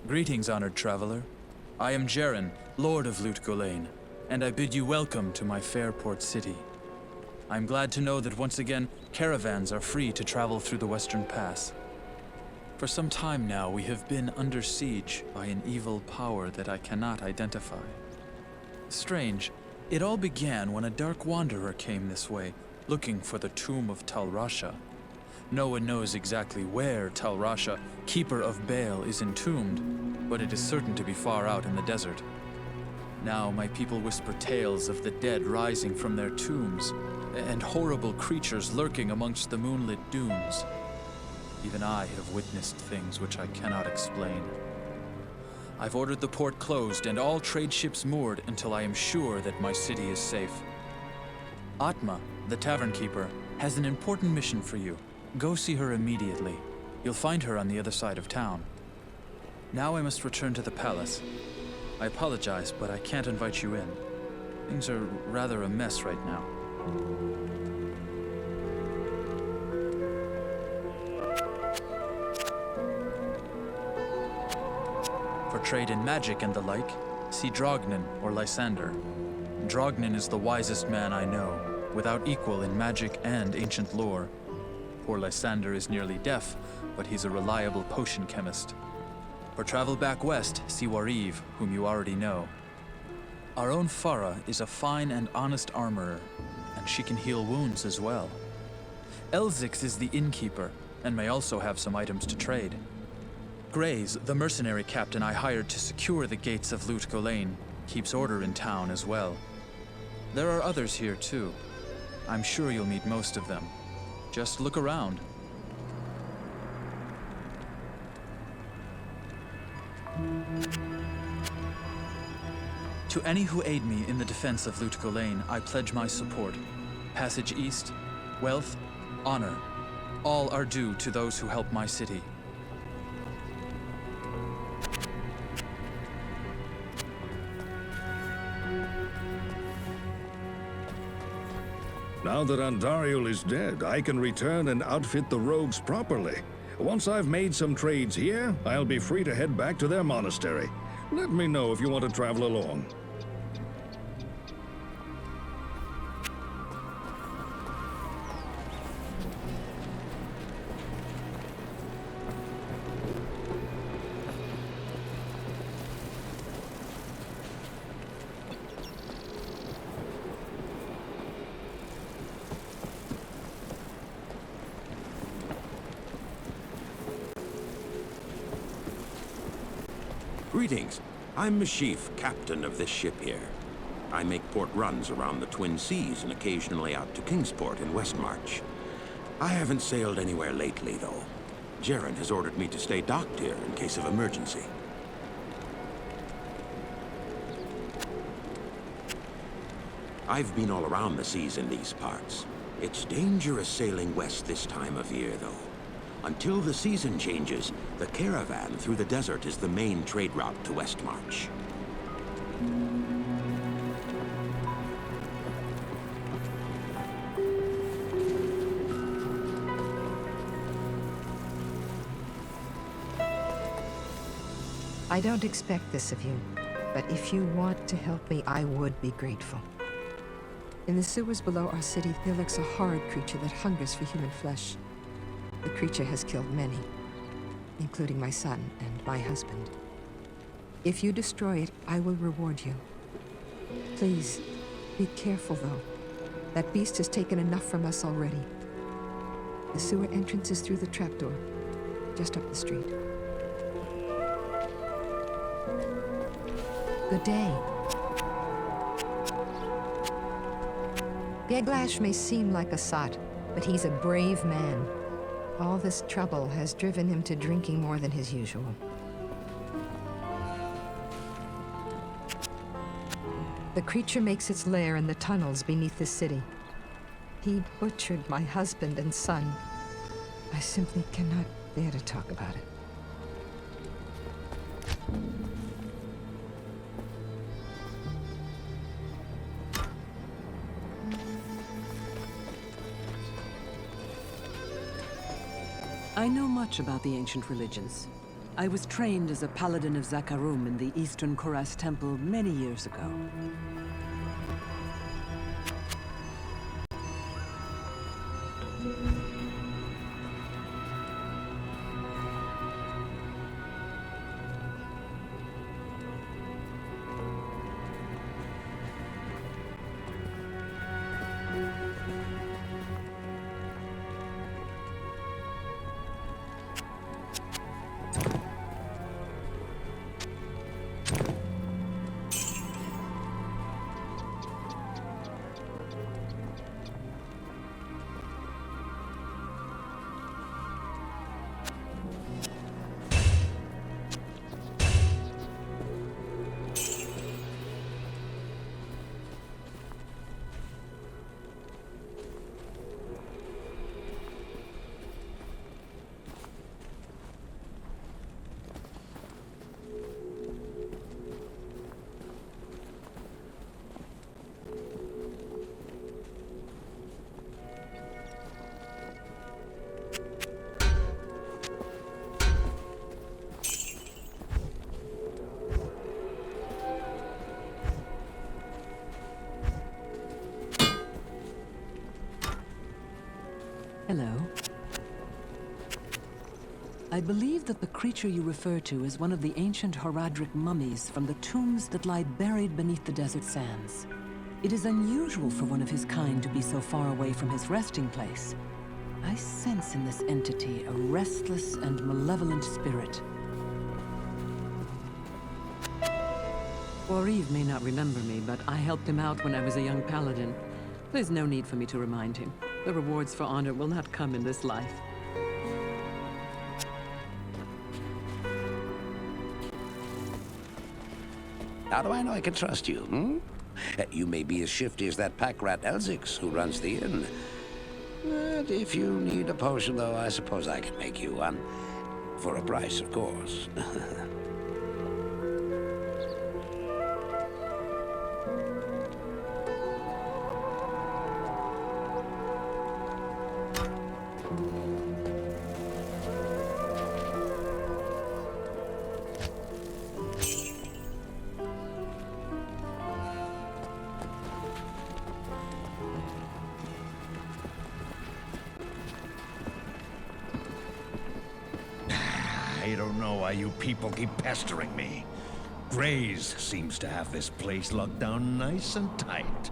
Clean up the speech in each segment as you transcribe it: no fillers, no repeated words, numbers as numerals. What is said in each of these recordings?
Greetings, honored traveler. I am Jaren, Lord of Lut Gholein, and I bid you welcome to my fair port city. I'm glad to know that once again, caravans are free to travel through the Western Pass. For some time now, we have been under siege by an evil power that I cannot identify. Strange, it all began when a dark wanderer came this way, looking for the tomb of Tal Rasha. No one knows exactly where Tal Rasha, keeper of Baal, is entombed, but it is certain to be far out in the desert. Now my people whisper tales of the dead rising from their tombs, and horrible creatures lurking amongst the moonlit dunes. Even I have witnessed things which I cannot explain. I've ordered the port closed and all trade ships moored until I am sure that my city is safe. Atma, the tavern keeper, has an important mission for you. Go see her immediately. You'll find her on the other side of town. Now I must return to the palace. I apologize, but I can't invite you in. Things are rather a mess right now. For trade in magic and the like, see Drognin or Lysander. Drognin is the wisest man I know, without equal in magic and ancient lore. Poor Lysander is nearly deaf, but he's a reliable potion chemist. For travel back west, see Wariv, whom you already know. Our own Farah is a fine and honest armorer, and she can heal wounds as well. Elzix is the innkeeper, and may also have some items to trade. Grays, the mercenary captain I hired to secure the gates of Lut Gholein, keeps order in town as well. There are others here too. I'm sure you'll meet most of them. Just look around. To any who aid me in the defense of Lut Gholein, I pledge my support. Passage east, wealth, honor, all are due to those who help my city. Now that Andariel is dead, I can return and outfit the rogues properly. Once I've made some trades here, I'll be free to head back to their monastery. Let me know if you want to travel along. Greetings. I'm Mashif, captain of this ship here. I make port runs around the Twin Seas and occasionally out to Kingsport in Westmarch. I haven't sailed anywhere lately, though. Jaren has ordered me to stay docked here in case of emergency. I've been all around the seas in these parts. It's dangerous sailing west this time of year, though. Until the season changes, the caravan through the desert is the main trade route to Westmarch. I don't expect this of you, but if you want to help me, I would be grateful. In the sewers below our city, there lurks a horrid creature that hungers for human flesh. The creature has killed many, including my son and my husband. If you destroy it, I will reward you. Please, be careful though. That beast has taken enough from us already. The sewer entrance is through the trapdoor, just up the street. Good day. Geglash may seem like a sot, but he's a brave man. All this trouble has driven him to drinking more than his usual. The creature makes its lair in the tunnels beneath the city. He butchered my husband and son. I simply cannot bear to talk about it. I know much about the ancient religions. I was trained as a paladin of Zakarum in the Eastern Koras Temple many years ago. Hello. I believe that the creature you refer to is one of the ancient Horadric mummies from the tombs that lie buried beneath the desert sands. It is unusual for one of his kind to be so far away from his resting place. I sense in this entity a restless and malevolent spirit. Wariv may not remember me, but I helped him out when I was a young paladin. There's no need for me to remind him. The rewards for honor will not come in this life. How do I know I can trust you, hmm? You may be as shifty as that pack rat Elzix who runs the inn. But if you need a potion, though, I suppose I can make you one. For a price, of course. I don't know why you people keep pestering me. Grays seems to have this place locked down nice and tight.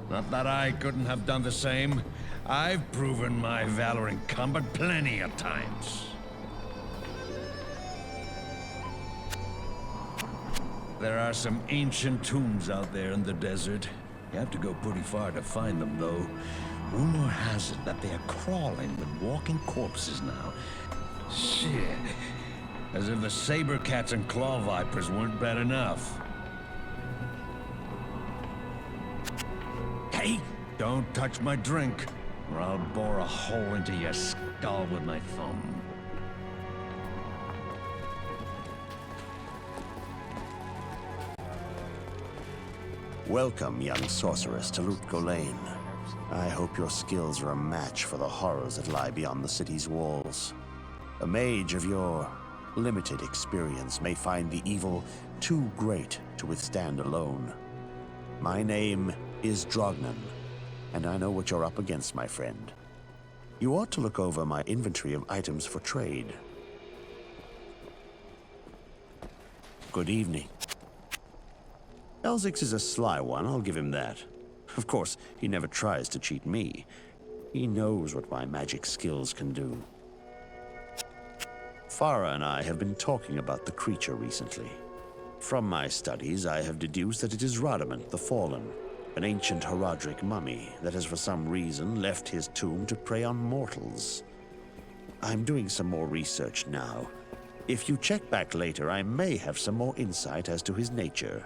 Not that I couldn't have done the same. I've proven my valor in combat plenty of times. There are some ancient tombs out there in the desert. You have to go pretty far to find them, though. Rumor has it that they are crawling with walking corpses now. Shit. As if the saber cats and claw vipers weren't bad enough. Hey! Don't touch my drink, or I'll bore a hole into your skull with my thumb. Welcome, young sorceress, to Lutgolain. I hope your skills are a match for the horrors that lie beyond the city's walls. A mage of your limited experience may find the evil too great to withstand alone. My name is Drognan, and I know what you're up against, my friend. You ought to look over my inventory of items for trade. Good evening. Elzix is a sly one, I'll give him that. Of course, he never tries to cheat me. He knows what my magic skills can do. Farah and I have been talking about the creature recently. From my studies, I have deduced that it is Radamant the Fallen, an ancient Horadric mummy that has for some reason left his tomb to prey on mortals. I'm doing some more research now. If you check back later, I may have some more insight as to his nature.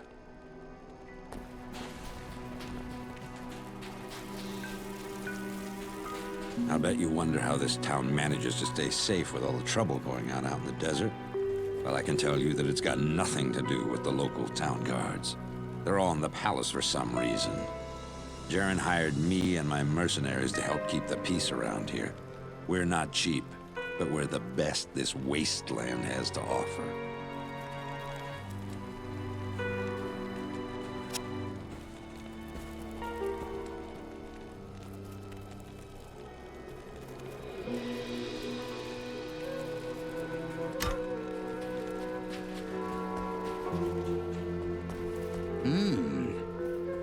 I'll bet you wonder how this town manages to stay safe with all the trouble going on out in the desert. Well, I can tell you that it's got nothing to do with the local town guards. They're all in the palace for some reason. Jaren hired me and my mercenaries to help keep the peace around here. We're not cheap, but we're the best this wasteland has to offer.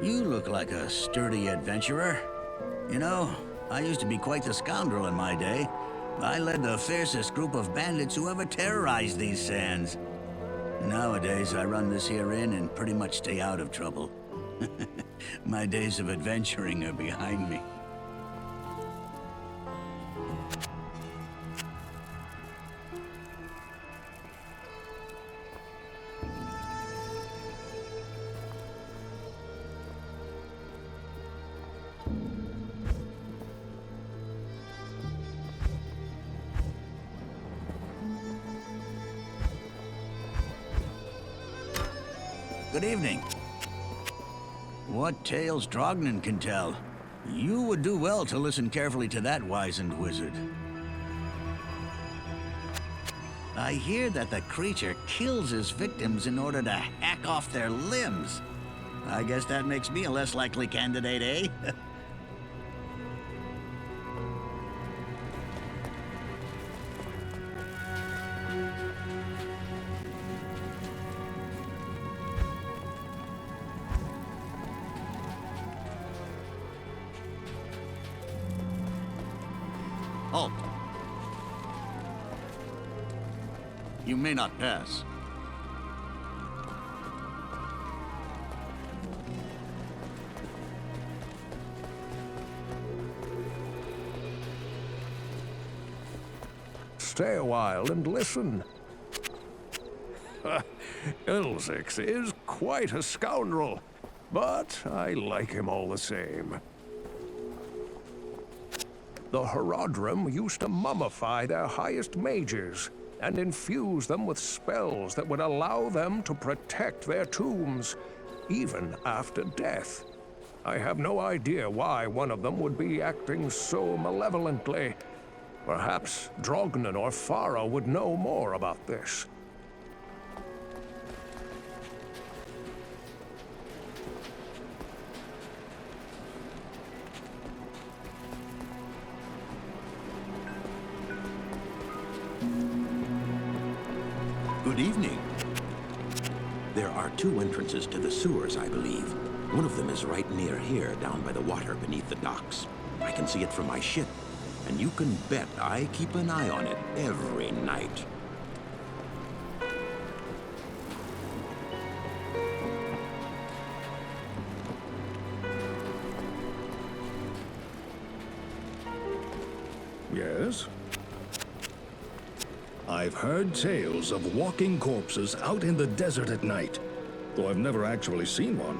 You look like a sturdy adventurer. You know, I used to be quite the scoundrel in my day. I led the fiercest group of bandits who ever terrorized these sands. Nowadays, I run this here inn and pretty much stay out of trouble. My days of adventuring are behind me. Good evening. What tales Drognan can tell. You would do well to listen carefully to that wizened wizard. I hear that the creature kills his victims in order to hack off their limbs. I guess that makes me a less likely candidate, eh? Halt. You may not pass. Stay a while and listen. Elzix is quite a scoundrel, but I like him all the same. The Horadrim used to mummify their highest mages and infuse them with spells that would allow them to protect their tombs, even after death. I have no idea why one of them would be acting so malevolently. Perhaps Drognan or Farah would know more about this. Good evening. There are two entrances to the sewers, I believe. One of them is right near here, down by the water beneath the docks. I can see it from my ship, and you can bet I keep an eye on it every night. Yes? I've heard tales of walking corpses out in the desert at night, though I've never actually seen one.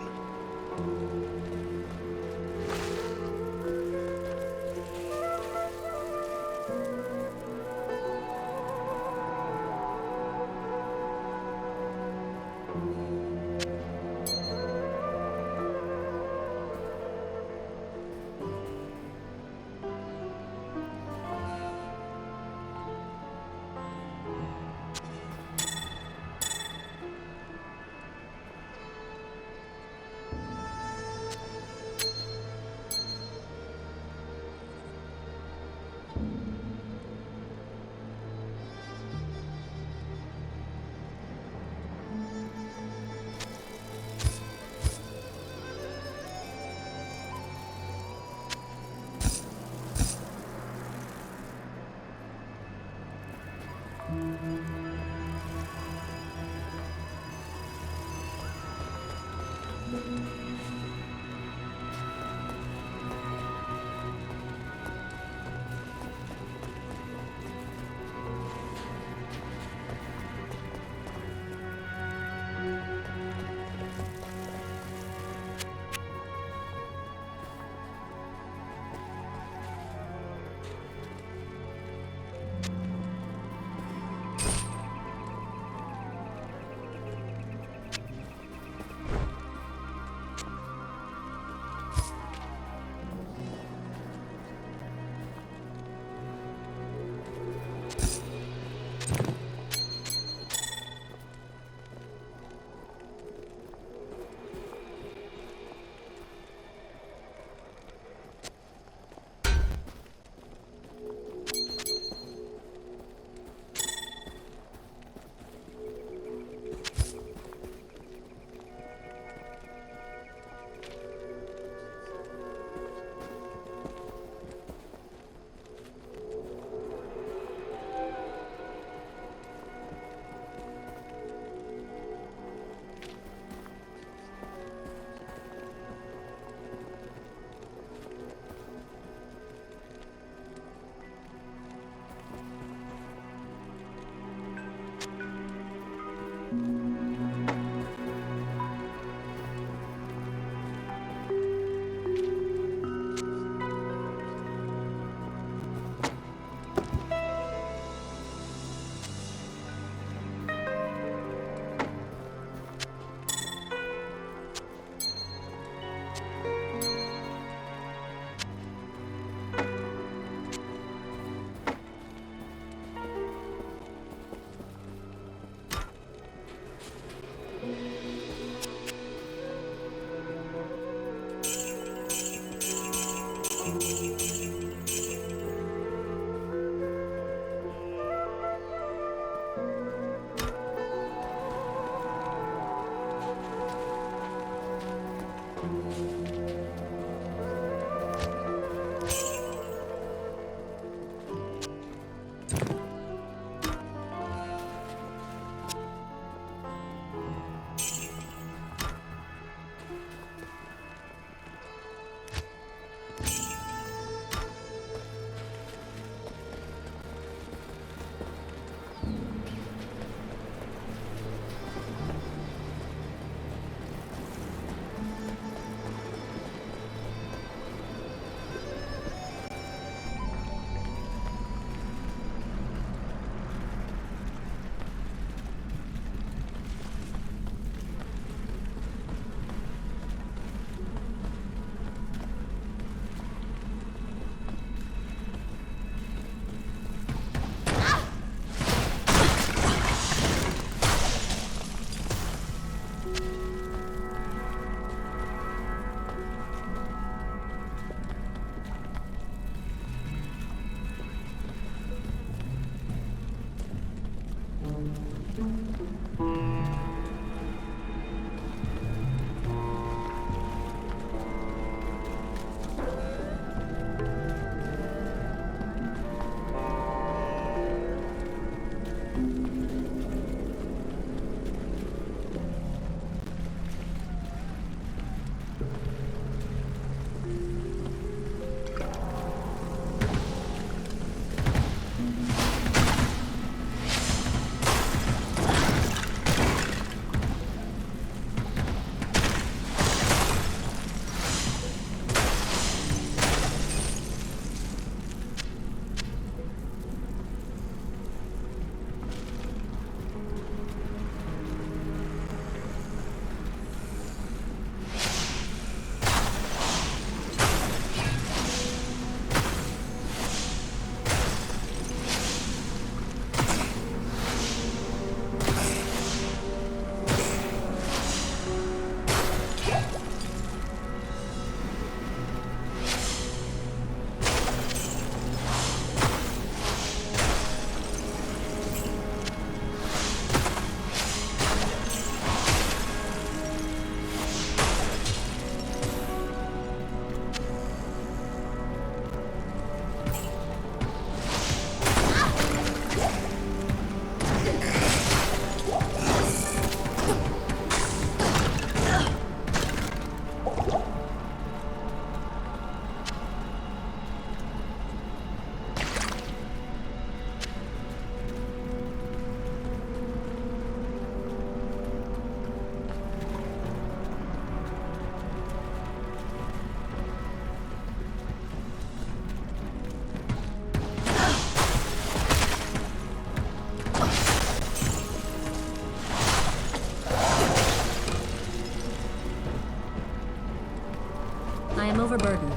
overburdened.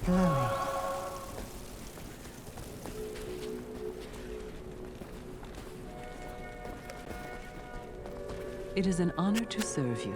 Chloe. It is an honor to serve you.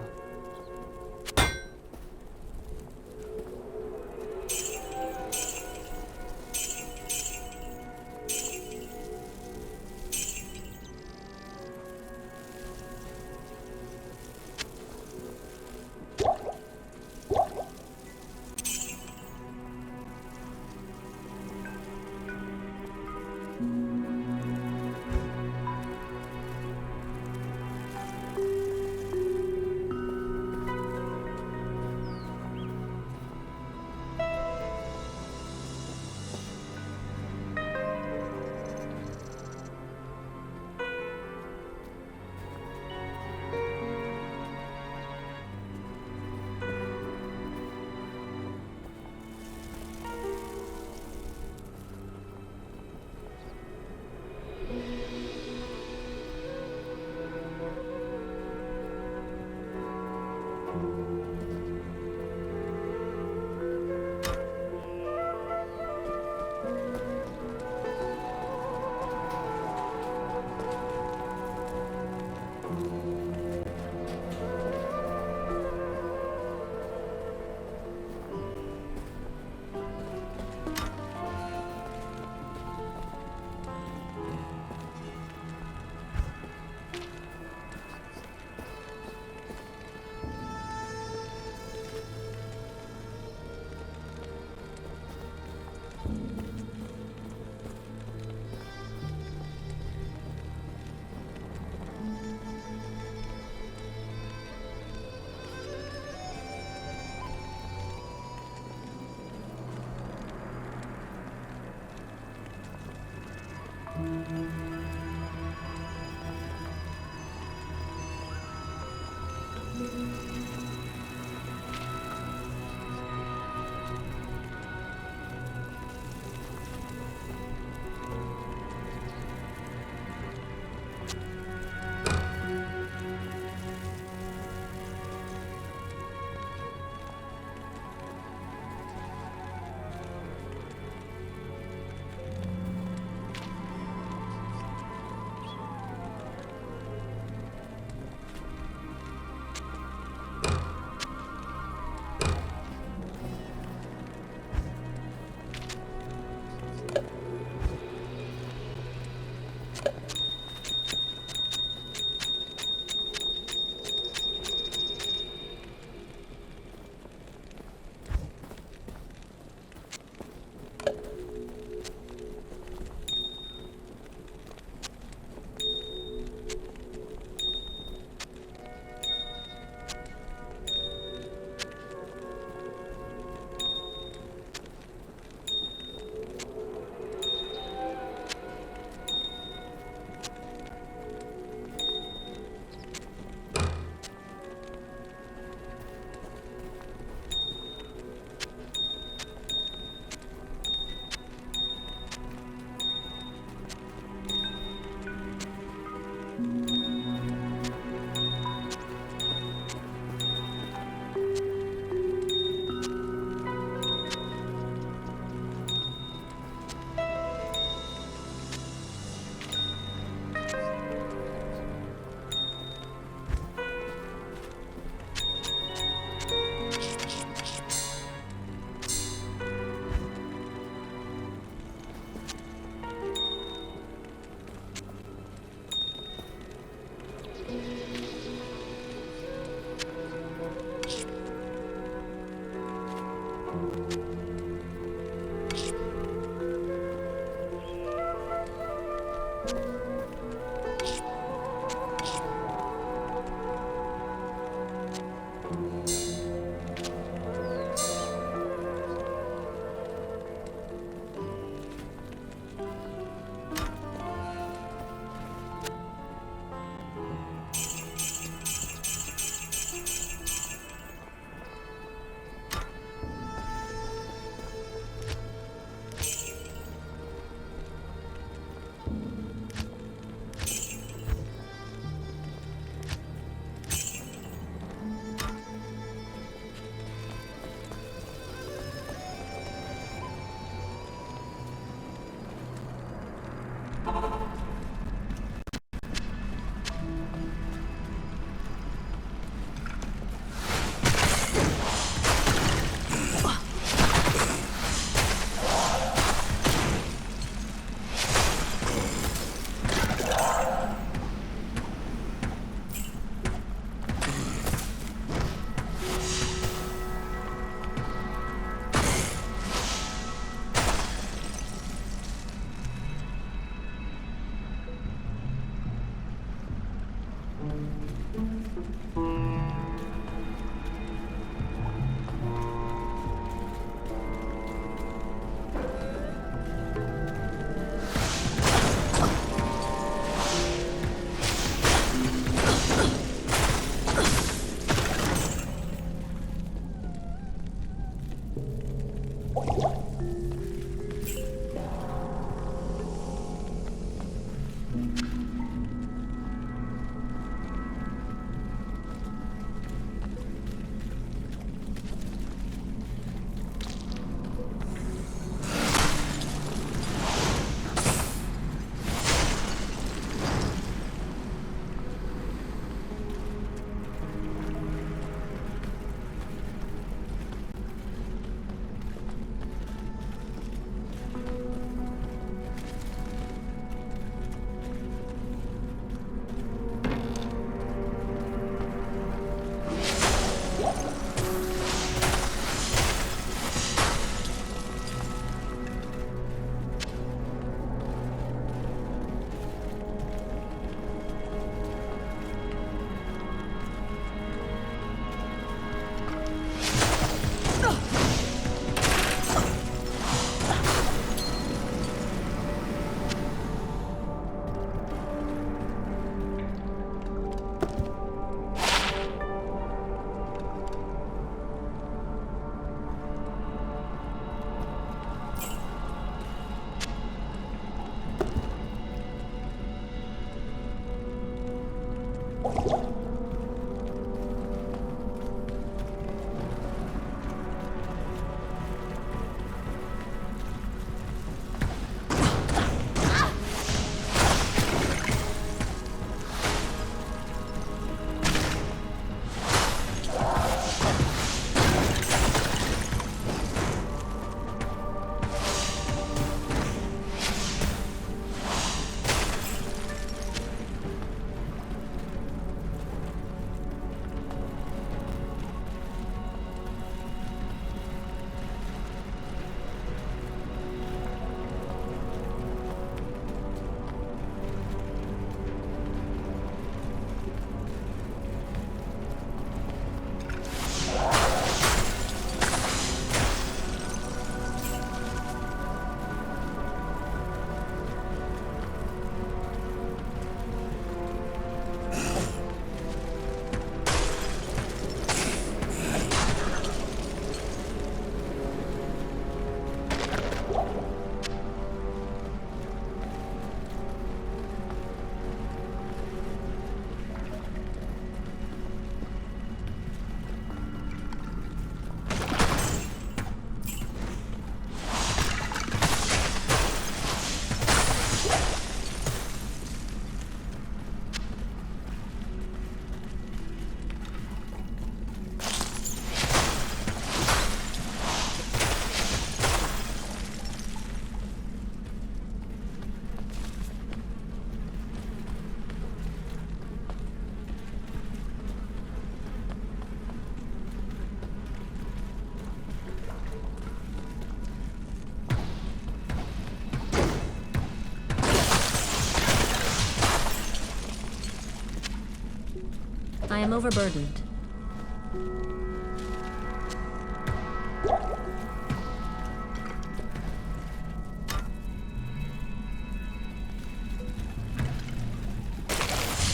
I am overburdened.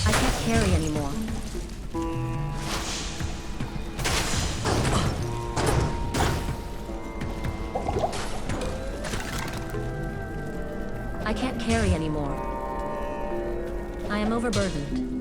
I can't carry anymore. I can't carry anymore. I am overburdened.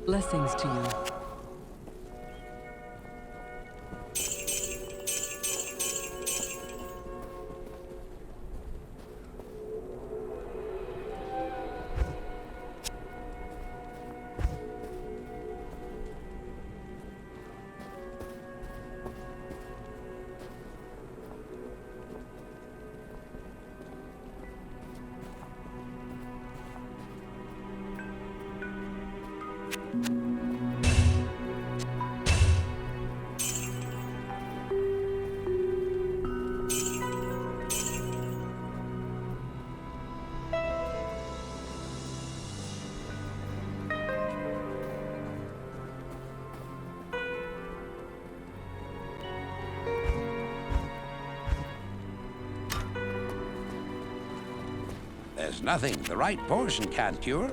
Blessings to you. There's nothing the right potion can't cure.